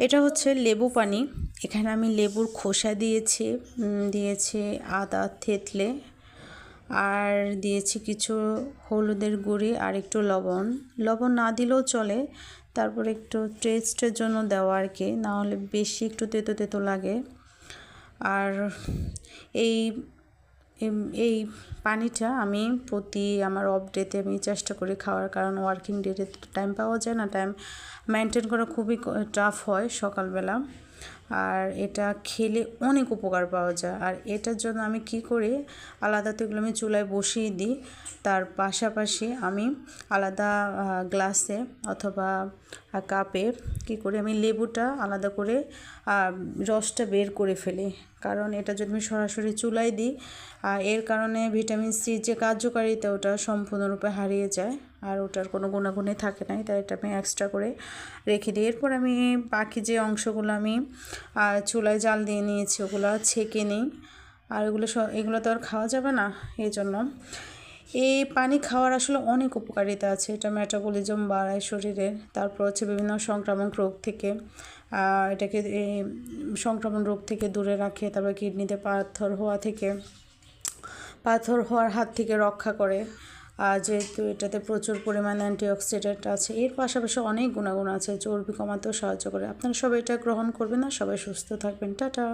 এটা হচ্ছে লেবু পানি। এখানে আমি লেবুর খোসা দিয়েছি আদা থেতলে, আর দিয়েছি কিছু হলুদের গুঁড়ি আর একটু লবণ। লবণ না দিলেও চলে, তারপর একটু টেস্টের জন্য দেওয়া আর কি, নাহলে বেশি একটু তেতো তেতো লাগে। আর এই এই পানিটা আমি প্রতি আমার অফ ডেতে আমি চেষ্টা করি খাওয়ার, কারণ ওয়ার্কিং ডেতে টাইম পাওয়া যায় না, টাইম মেনটেন করা খুবই টাফ হয় সকালবেলা। আর এটা খেলে অনেক উপকার পাওয়া যায়। আর এটার জন্য আমি কি করি, আলাদা তো এগুলো আমি চুলায় বসিয়ে দিই, তার পাশাপাশি আমি আলাদা গ্লাসে অথবা কাপে কি করি, আমি লেবুটা আলাদা করে রসটা বের করে ফেলি। কারণ এটা যদি আমি সরাসরি চুলায় দিই, এর কারণে ভিটামিন সি যে কার্যকারিতা ওটা সম্পূর্ণরূপে হারিয়ে যায়, আর ওটার কোনো গুণাগুণই থাকে না। তাই এটা আমি এক্সট্রা করে রেখে দিই। এরপর আমি বাকি যে অংশগুলো আমি চুলায় জাল দিয়ে নিয়েছি ওগুলো ছেঁকে নিই। আর এগুলো তো আর খাওয়া যাবে না, এই জন্য এই পানি খাওয়ার আসলে অনেক উপকারিতা আছে। এটা মেটাবলিজম বাড়ায় শরীরের, তারপর হচ্ছে বিভিন্ন সংক্রামক রোগ থেকে এটাকে সংক্রমণ রোগ থেকে দূরে রাখে, তারপর কিডনিতে পাথর হওয়ার হাত থেকে রক্ষা করে। যেহেতু এটাতে প্রচুর পরিমাণে অ্যান্টিঅক্সিডেন্ট আছে, এর পাশাপাশি অনেক গুণাগুণ আছে, চর্বি কমাতেও সাহায্য করে। আপনারা সবাই এটা গ্রহণ করবেন না, সবাই সুস্থ থাকবেন। টাটা।